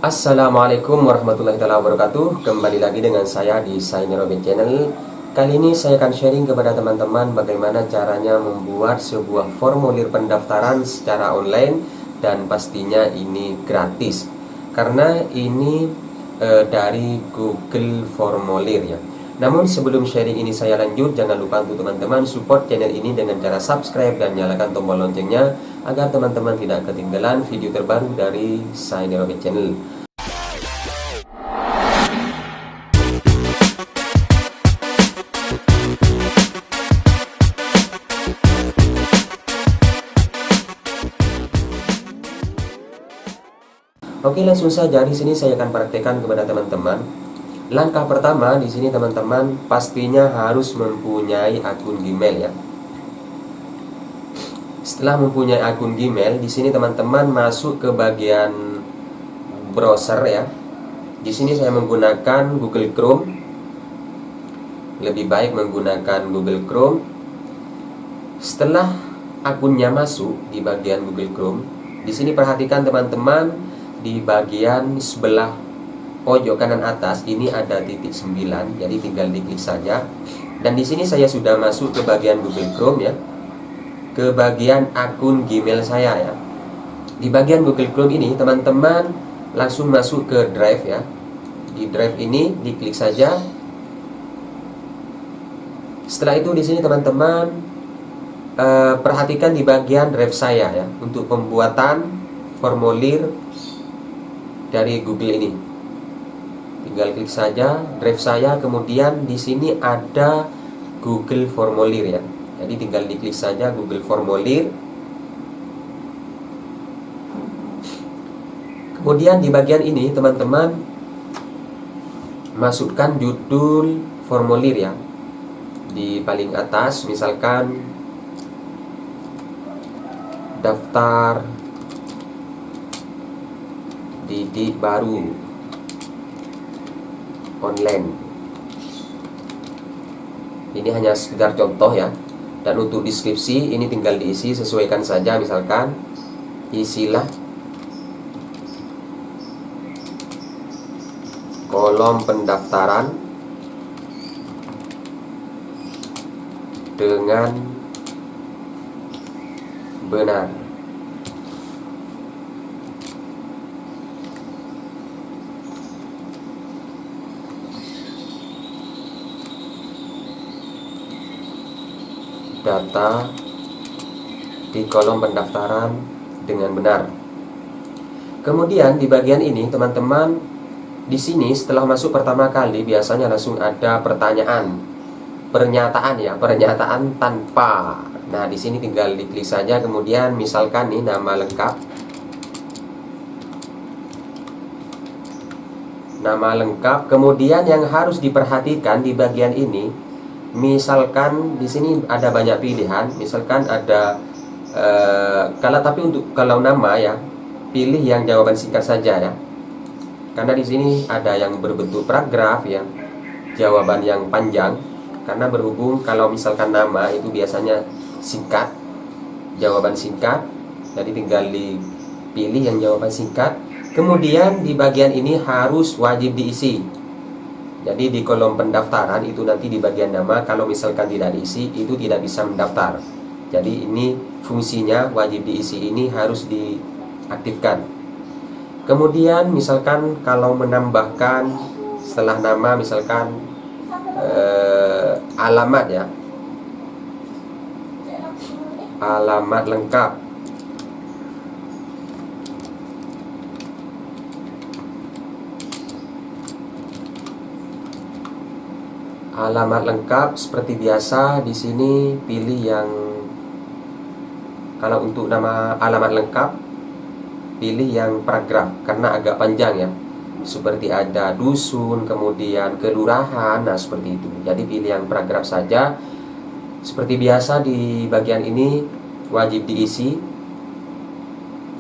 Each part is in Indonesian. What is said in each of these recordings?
Assalamualaikum warahmatullahi wabarakatuh. Kembali lagi dengan saya di Sainirobi Channel. Kali ini saya akan sharing kepada teman-teman bagaimana caranya membuat sebuah formulir pendaftaran secara online, dan pastinya ini gratis karena ini dari Google Formulir ya. Namun sebelum sharing ini saya lanjut, jangan lupa untuk teman-teman support channel ini dengan cara subscribe dan nyalakan tombol loncengnya agar teman-teman tidak ketinggalan video terbaru dari Sainirobi Channel. Oke, langsung saja di sini saya akan praktekkan kepada teman-teman. Langkah pertama di sini teman-teman pastinya harus mempunyai akun Gmail ya. Setelah mempunyai akun Gmail, di sini teman-teman masuk ke bagian browser ya. Di sini saya menggunakan Google Chrome. Lebih baik menggunakan Google Chrome. Setelah akunnya masuk di bagian Google Chrome, di sini perhatikan teman-teman, di bagian sebelah pojok kanan atas ini ada titik 9, jadi tinggal diklik saja. Dan di sini saya sudah masuk ke bagian Google Chrome ya, ke bagian akun Gmail saya ya. Di bagian Google Chrome ini teman-teman langsung masuk ke Drive ya. Di Drive ini diklik saja. Setelah itu di sini teman-teman perhatikan di bagian Drive saya ya, untuk pembuatan formulir dari Google ini. Tinggal klik saja Drive saya, kemudian di sini ada Google Formulir ya. Jadi tinggal diklik saja Google Formulir. Kemudian di bagian ini teman-teman masukkan judul formulir ya. Di paling atas misalkan daftar didik baru online. Ini hanya sekedar contoh ya. Dan untuk deskripsi ini tinggal diisi, sesuaikan saja, misalkan isilah kolom pendaftaran dengan benar. Data di kolom pendaftaran dengan benar. Kemudian di bagian ini teman-teman, di sini setelah masuk pertama kali biasanya langsung ada pernyataan ya, pernyataan tanpa. Nah, di sini tinggal diklik saja, kemudian misalkan nih nama lengkap. Nama lengkap, kemudian yang harus diperhatikan di bagian ini, misalkan di sini ada banyak pilihan, misalkan ada kalau nama ya, pilih yang jawaban singkat saja ya. Karena di sini ada yang berbentuk paragraf ya, jawaban yang panjang. Karena berhubung kalau misalkan nama itu biasanya singkat, jawaban singkat, jadi tinggal dipilih yang jawaban singkat. Kemudian di bagian ini harus wajib diisi. Jadi di kolom pendaftaran itu nanti di bagian nama, kalau misalkan tidak diisi itu tidak bisa mendaftar. Jadi ini fungsinya wajib diisi, ini harus diaktifkan. Kemudian misalkan kalau menambahkan setelah nama misalkan alamat ya, alamat lengkap. Alamat lengkap seperti biasa, di sini pilih yang, kalau untuk nama alamat lengkap pilih yang paragraf karena agak panjang ya. Seperti ada dusun, kemudian kelurahan, nah seperti itu. Jadi pilih yang paragraf saja. Seperti biasa di bagian ini wajib diisi,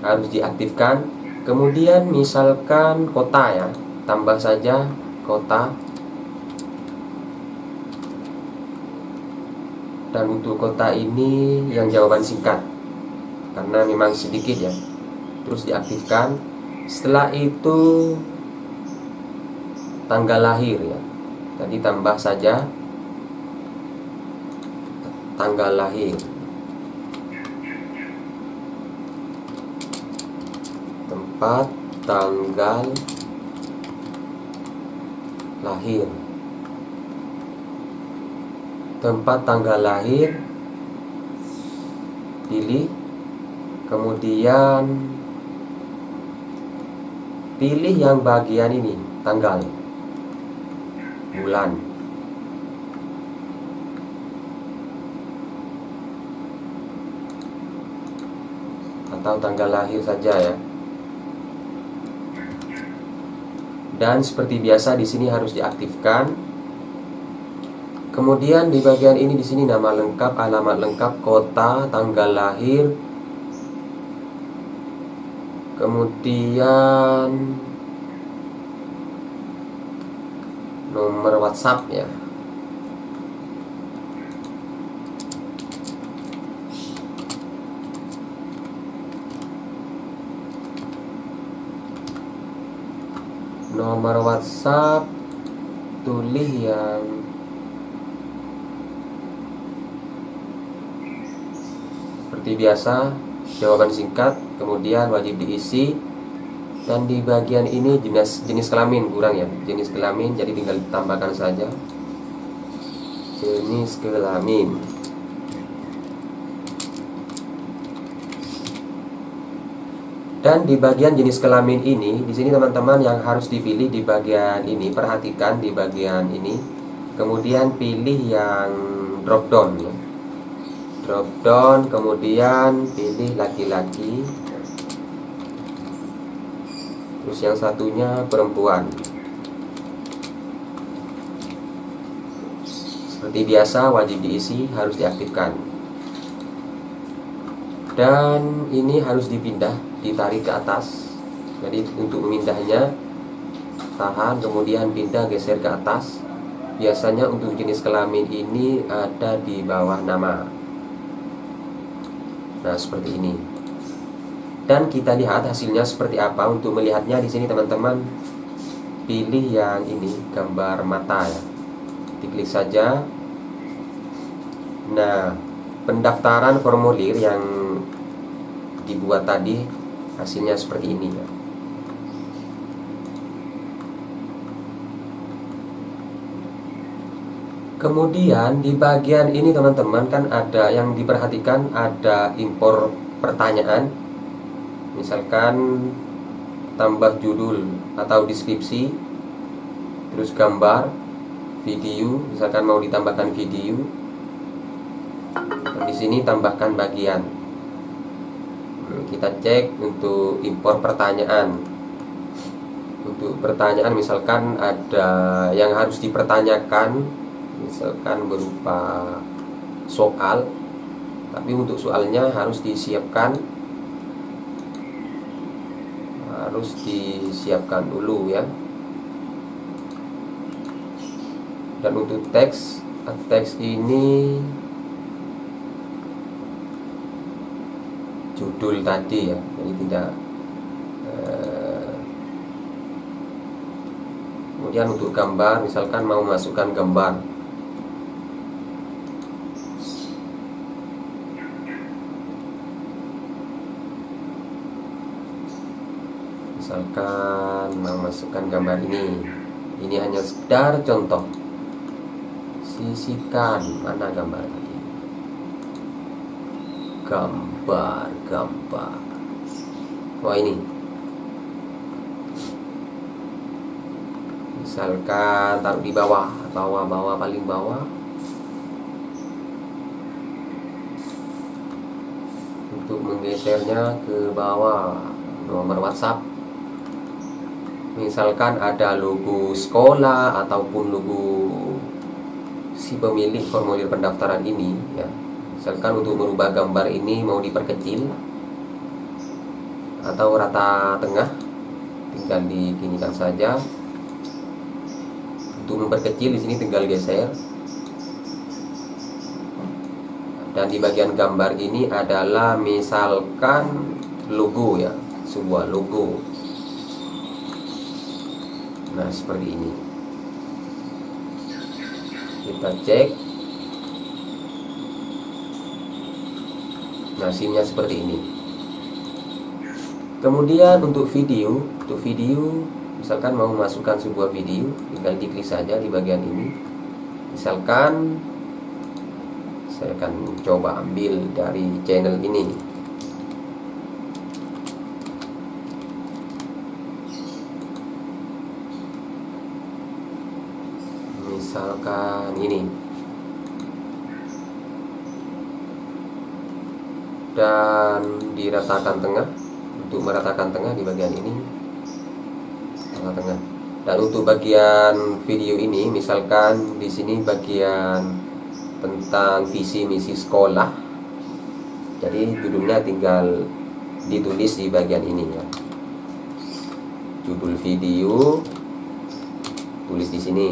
harus diaktifkan. Kemudian misalkan kota ya, tambah saja kota. Dan untuk kota ini yang jawaban singkat, karena memang sedikit ya. Terus diaktifkan. Setelah itu tanggal lahir ya. Jadi tambah saja tanggal lahir. Tempat tanggal lahir. Tempat tanggal lahir pilih, kemudian pilih yang bagian ini, tanggal, bulan. Atau tanggal lahir saja ya. Dan seperti biasa di sini harus diaktifkan. Kemudian di bagian ini di sini nama lengkap, alamat lengkap, kota, tanggal lahir. Kemudian nomor WhatsApp ya. Nomor WhatsApp tulis yang seperti biasa, jawaban singkat, kemudian wajib diisi. Dan di bagian ini jenis kelamin kurang ya, jenis kelamin, jadi tinggal ditambahkan saja jenis kelamin. Dan di bagian jenis kelamin ini, di sini teman-teman yang harus dipilih di bagian ini, perhatikan di bagian ini. Kemudian pilih yang drop down ya. Drop down, kemudian pilih laki-laki. Terus yang satunya perempuan. Seperti biasa wajib diisi, harus diaktifkan. Dan ini harus dipindah, ditarik ke atas. Jadi untuk memindahnya, tahan, kemudian pindah, geser ke atas. Biasanya untuk jenis kelamin ini ada di bawah nama. Nah, seperti ini. Dan kita lihat hasilnya seperti apa. Untuk melihatnya di sini teman-teman pilih yang ini, gambar mata ya. Diklik saja. Nah, pendaftaran formulir yang dibuat tadi hasilnya seperti ini ya. Kemudian di bagian ini teman-teman kan ada yang diperhatikan, ada impor pertanyaan. Misalkan tambah judul atau deskripsi, terus gambar, video, misalkan mau ditambahkan video. Dan di sini tambahkan bagian. Kita cek untuk impor pertanyaan. Untuk pertanyaan misalkan ada yang harus dipertanyakan, misalkan berupa soal, tapi untuk soalnya harus disiapkan dulu ya. Dan untuk teks ini judul tadi ya, jadi tidak kemudian untuk gambar, misalkan mau masukkan gambar, misalkan mau masukkan gambar ini hanya sekedar contoh. Sisihkan, mana gambar tadi, gambar. Wah, ini misalkan taruh di bawah, paling bawah. Untuk menggesernya ke bawah, nomor WhatsApp. Misalkan ada logo sekolah ataupun logo si pemilik formulir pendaftaran ini ya. Misalkan untuk merubah gambar ini mau diperkecil atau rata tengah, tinggal diginikan saja. Untuk memperkecil di sini tinggal geser. Dan di bagian gambar ini adalah misalkan logo ya, sebuah logo. Nah, seperti ini. Kita cek. Nah, SIM-nya seperti ini. Kemudian untuk video misalkan mau memasukkan sebuah video, tinggal diklik saja di bagian ini. Misalkan saya akan coba ambil dari channel ini. Misalkan ini. Dan diratakan tengah. Untuk meratakan tengah di bagian ini, tengah. Dan untuk bagian video ini, misalkan di sini bagian tentang visi misi sekolah, jadi judulnya tinggal ditulis di bagian ini ya. Judul video tulis di sini.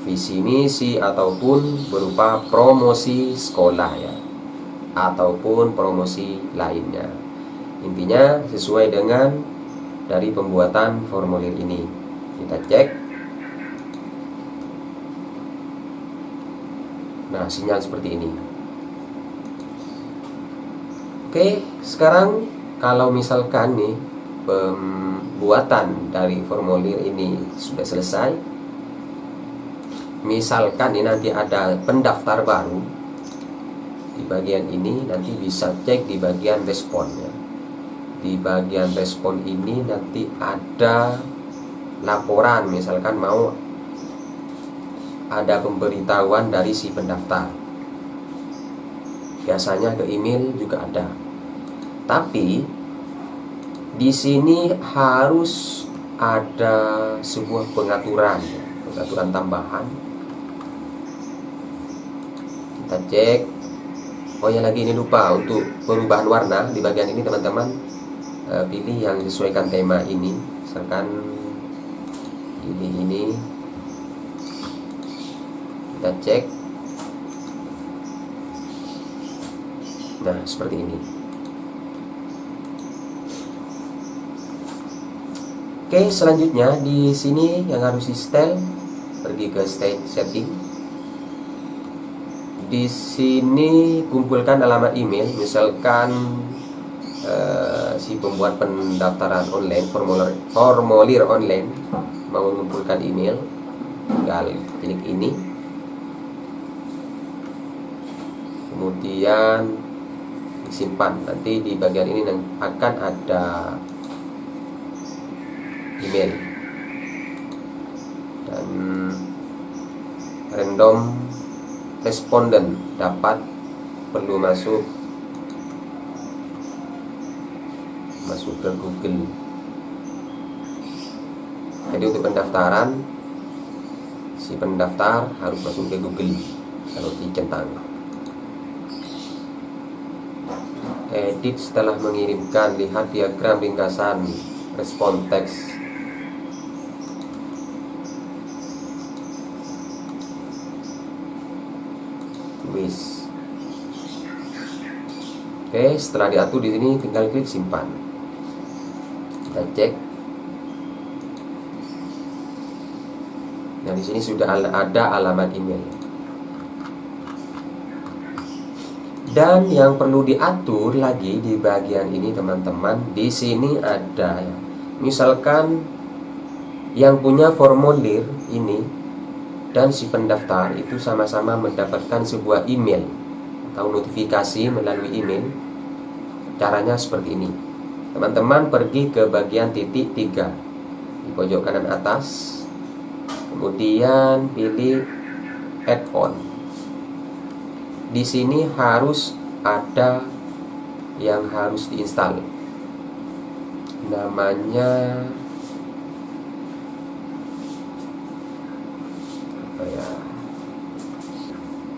Visi misi ataupun berupa promosi sekolah ya, ataupun promosi lainnya. Intinya sesuai dengan dari pembuatan formulir ini. Kita cek. Nah, sinyal seperti ini. Oke, sekarang kalau misalkan nih pembuatan dari formulir ini sudah selesai, misalkan ini nanti ada pendaftar baru, di bagian ini nanti bisa cek di bagian respon ya. Di bagian respon ini nanti ada laporan, misalkan mau ada pemberitahuan dari si pendaftar. Biasanya ke email juga ada. Tapi di sini harus ada sebuah pengaturan tambahan. Kita cek. Oh ya, lagi ini lupa untuk perubahan warna di bagian ini teman-teman, pilih yang disesuaikan tema ini. Misalkan ini kita cek. Nah, seperti ini. Oke, selanjutnya di sini yang harus di setel, pergi ke state setting. Di sini kumpulkan alamat email, misalkan si pembuat pendaftaran online, formulir online mau mengumpulkan email, tinggal klik ini. Kemudian disimpan. Nanti di bagian ini akan ada email dan random responden dapat perlu masuk ke Google. Jadi untuk pendaftaran, si pendaftar harus masuk ke Google kalau dicentang. Edit setelah mengirimkan, lihat diagram ringkasan respon teks. Tulis. Oke, setelah diatur di sini tinggal klik simpan. Kita cek. Nah, di sini sudah ada alamat email. Dan yang perlu diatur lagi di bagian ini teman-teman, di sini ada ya. Misalkan yang punya formulir ini dan si pendaftar itu sama-sama mendapatkan sebuah email atau notifikasi melalui email. Caranya seperti ini. Teman-teman pergi ke bagian titik 3 di pojok kanan atas. Kemudian pilih add-on. Di sini harus ada yang harus diinstal. Namanya apa ya?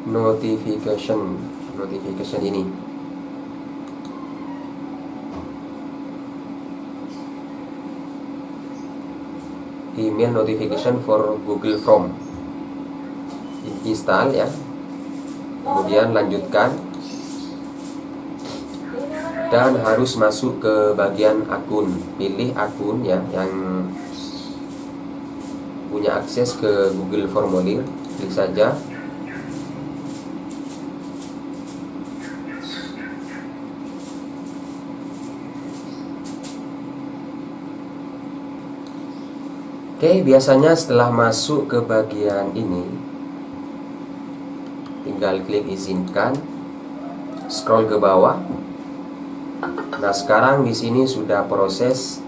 Notification ini. Email notification for Google Form. Install ya. Kemudian lanjutkan. dan harus masuk ke bagian akun. Pilih akun ya yang punya akses ke Google Formulir, klik saja. Oke, biasanya setelah masuk ke bagian ini, tinggal klik izinkan, scroll ke bawah. Nah, sekarang di sini sudah proses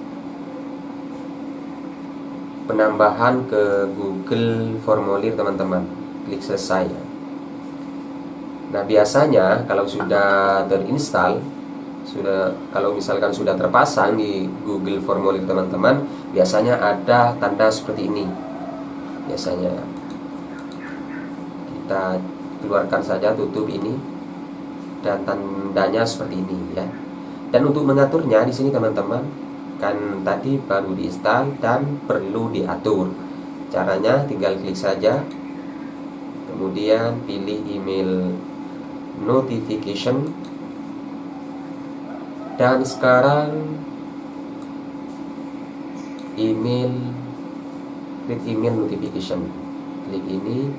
penambahan ke Google Formulir teman-teman. Klik selesai ya. Nah, biasanya kalau sudah terinstall, kalau misalkan sudah terpasang di Google Formulir teman-teman, biasanya ada tanda seperti ini. Biasanya kita keluarkan saja, tutup ini, dan tandanya seperti ini ya. Dan untuk mengaturnya di sini teman-teman, kan tadi baru diinstal dan perlu diatur. Caranya tinggal klik saja, kemudian pilih email notification, dan sekarang klik email notification, klik ini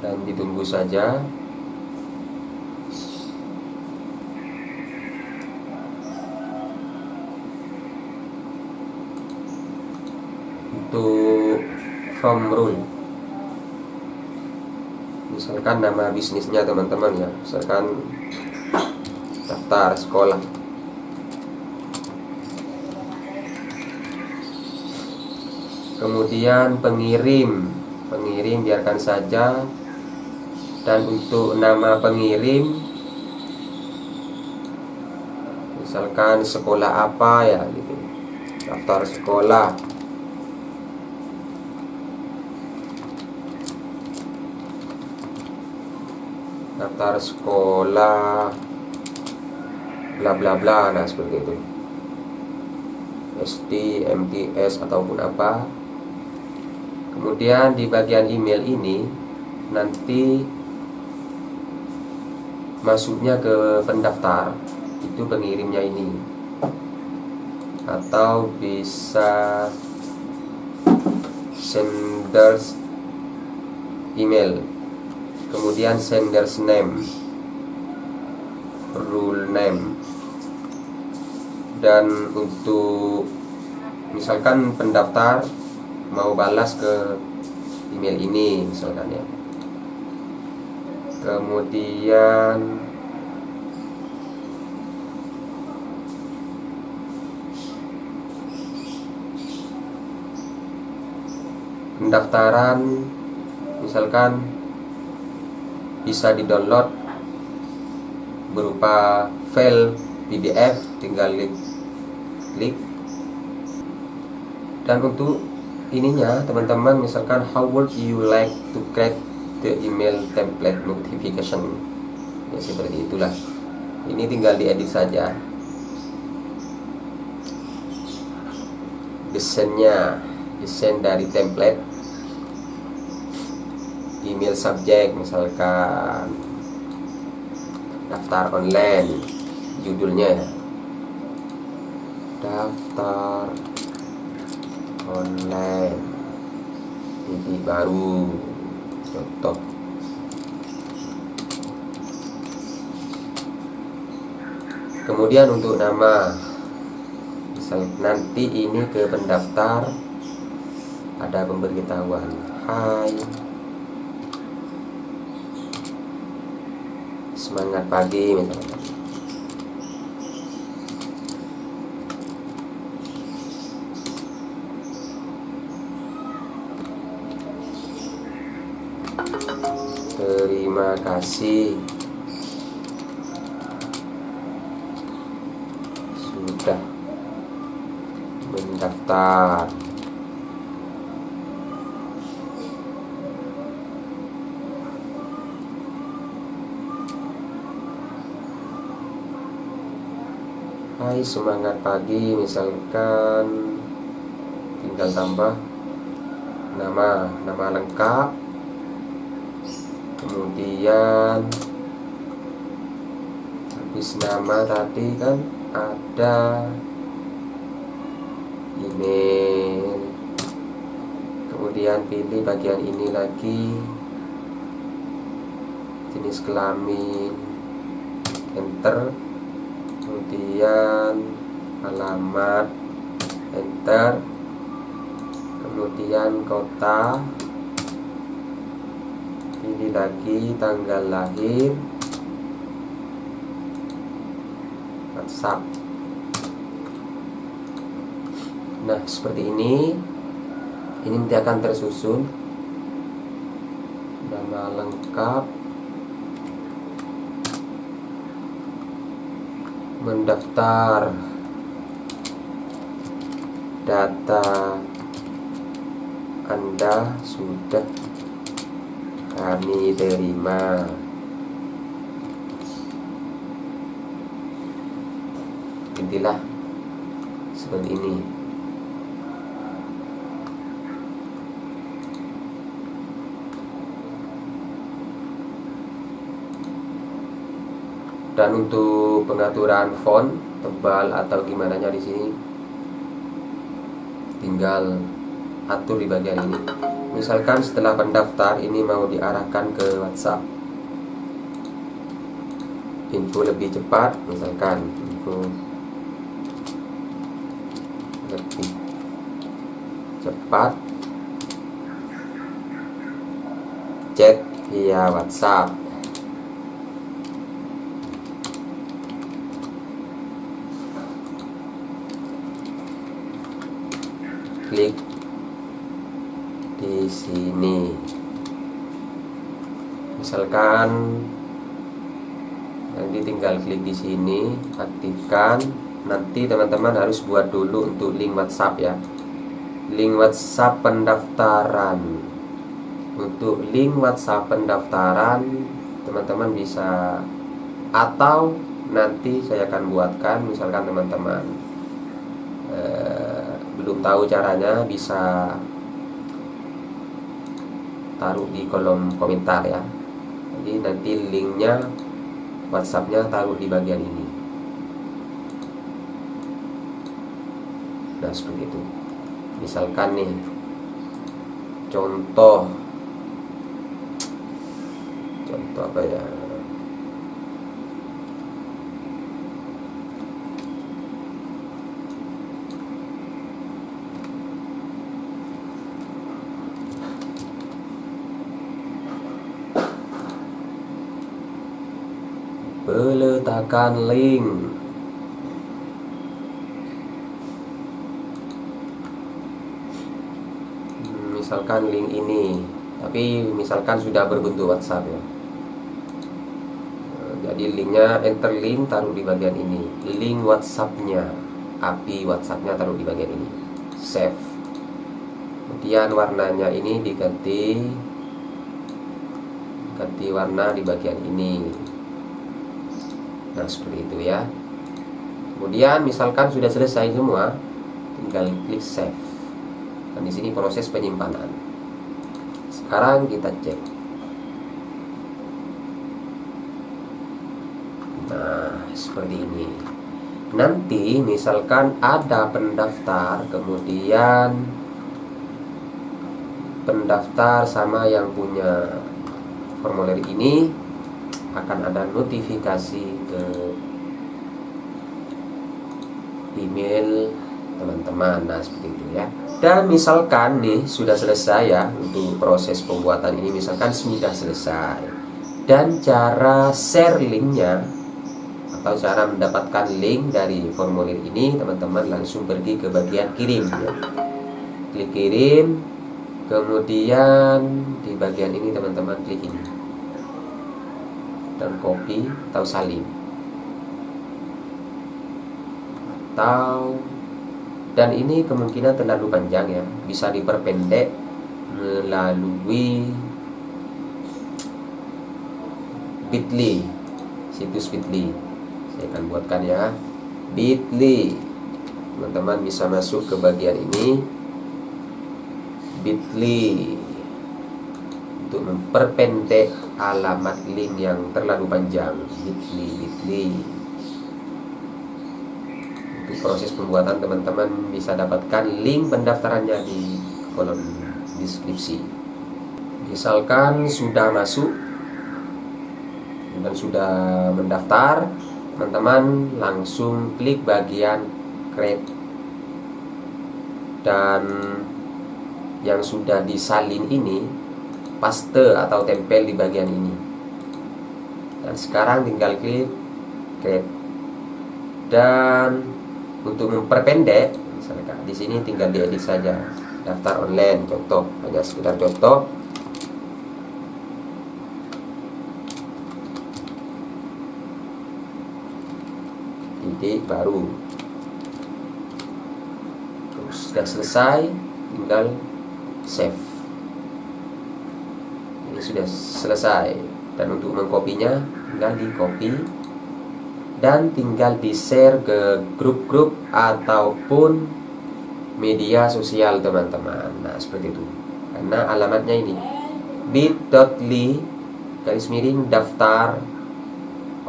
dan ditunggu saja. Untuk from rule, misalkan nama bisnisnya teman-teman ya, misalkan daftar sekolah. Kemudian pengirim biarkan saja. Dan untuk nama pengirim, misalkan sekolah apa ya gitu, daftar sekolah. Daftar sekolah bla bla bla, nah seperti itu, ST, MTS ataupun apa. Kemudian di bagian email ini nanti masuknya ke pendaftar, itu pengirimnya ini, atau bisa senders email, kemudian senders name, rule name. Dan untuk misalkan pendaftar mau balas ke email ini misalkan ya, kemudian pendaftaran misalkan bisa di-download berupa file PDF, tinggal klik. Dan untuk ininya teman-teman, misalkan how would you like to create the email template notification, ya seperti itulah. Ini tinggal diedit saja desain dari template email subject, misalkan daftar online, judulnya ya, daftar online, ini baru contoh. Kemudian untuk nama, misal nanti ini ke pendaftar ada pemberitahuan, hai, semangat pagi misalnya. Terima kasih sudah mendaftar. Hai, semangat pagi misalkan, tinggal tambah nama lengkap, kemudian Tulis nama tadi kan ada email, kemudian pilih bagian ini lagi, jenis kelamin, enter, kemudian alamat, enter, kemudian kota, pilih lagi tanggal lahir, WhatsApp. Nah, seperti ini nanti akan tersusun nama lengkap, mendaftar, data Anda sudah kami terima. Intilah seperti ini. Dan untuk pengaturan font tebal atau gimana nya di sini tinggal atur di bagian ini. Misalkan setelah pendaftar ini mau diarahkan ke WhatsApp, info lebih cepat, misalkan info lebih cepat chat via WhatsApp. Klik di sini. Misalkan nanti tinggal klik di sini, aktifkan. Nanti teman-teman harus buat dulu untuk link WhatsApp ya. Link WhatsApp pendaftaran. Untuk link WhatsApp pendaftaran teman-teman bisa, atau nanti saya akan buatkan. Misalkan teman-teman belum tahu caranya, bisa taruh di kolom komentar ya. Jadi nanti linknya WhatsAppnya taruh di bagian ini. Nah, seperti itu. Misalkan nih contoh apa ya, peletakan link. Misalkan link ini, tapi misalkan sudah berbentuk WhatsApp ya. Jadi linknya, enter link, taruh di bagian ini. Link WhatsAppnya, API WhatsAppnya taruh di bagian ini. Save. Kemudian warnanya ini diganti warna di bagian ini. Nah, seperti itu ya. Kemudian misalkan sudah selesai semua, tinggal klik save. Dan di sini proses penyimpanan. Sekarang kita cek. Nah, seperti ini. Nanti misalkan ada pendaftar, kemudian pendaftar sama yang punya formulir ini akan ada notifikasi ke email teman-teman. Nah, seperti itu ya. Dan misalkan nih sudah selesai ya untuk proses pembuatan ini, misalkan sudah selesai, dan cara share linknya atau cara mendapatkan link dari formulir ini, teman-teman langsung pergi ke bagian kirim ya. Klik kirim, kemudian di bagian ini teman-teman klik ini dan copy atau salin, dan ini kemungkinan terlalu panjang ya, bisa diperpendek melalui bit.ly, situs bit.ly. Saya akan buatkan ya, bit.ly. Teman-teman bisa masuk ke bagian ini, bit.ly, untuk memperpendek alamat link yang terlalu panjang. Bit.ly proses pembuatan teman-teman bisa dapatkan link pendaftarannya di kolom deskripsi. Misalkan sudah masuk dan sudah mendaftar, teman-teman langsung klik bagian create, dan yang sudah disalin ini paste atau tempel di bagian ini. Dan sekarang tinggal klik create. Dan untuk memperpendek, misalkan di sini tinggal diedit saja, daftar online, contoh, hanya sekedar contoh. Titik baru. Terus sudah selesai, tinggal save. Ini sudah selesai. Dan untuk mengkopinya, tinggal di copy dan tinggal di-share ke grup-grup ataupun media sosial teman-teman. Nah, seperti itu. Karena alamatnya ini bit.ly/daftar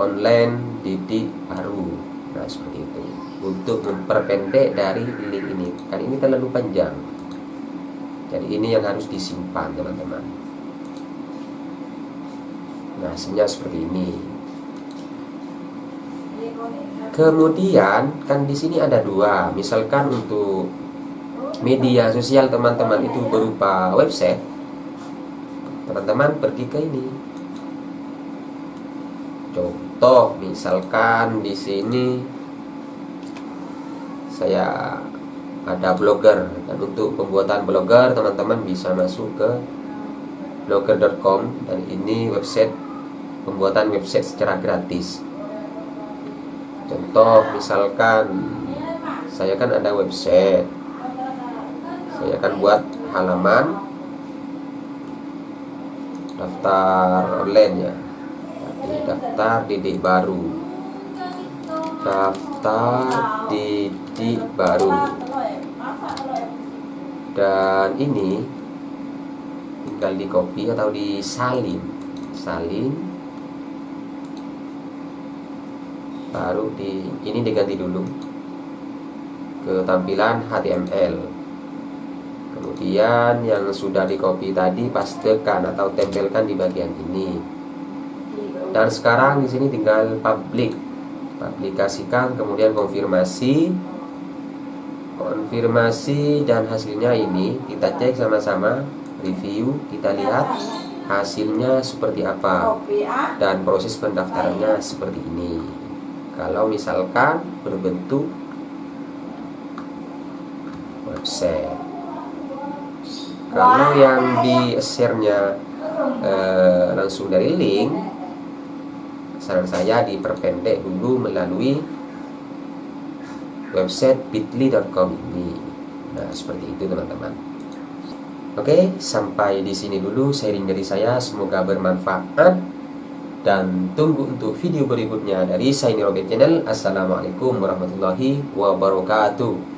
online didik baru. Nah, seperti itu. Untuk memperpendek dari link ini. Kan ini terlalu panjang. Jadi ini yang harus disimpan teman-teman. Nah, hasilnya seperti ini. Kemudian kan di sini ada dua. Misalkan untuk media sosial teman-teman itu berupa website, teman-teman pergi ke ini. Contoh, misalkan di sini saya ada blogger, dan untuk pembuatan blogger teman-teman bisa masuk ke blogger.com, dan ini website pembuatan website secara gratis. Contoh, misalkan saya kan ada website, saya akan buat halaman daftar online ya. Jadi daftar didik baru, daftar didik baru, dan ini tinggal di copy atau disalin, baru ini diganti dulu ke tampilan HTML. Kemudian yang sudah di copy tadi pastekan atau tempelkan di bagian ini. Dan sekarang di sini tinggal publikasikan, kemudian konfirmasi, dan hasilnya ini kita cek sama-sama, review, kita lihat hasilnya seperti apa dan proses pendaftarannya seperti ini. Kalau misalkan berbentuk website, kalau yang di share-nya langsung dari link, saran saya diperpendek dulu melalui website bit.ly.com ini. Nah, seperti itu teman-teman. Oke, sampai di sini dulu sharing dari saya, semoga bermanfaat. Dan tunggu untuk video berikutnya dari Saini Robert Channel. Assalamualaikum warahmatullahi wabarakatuh.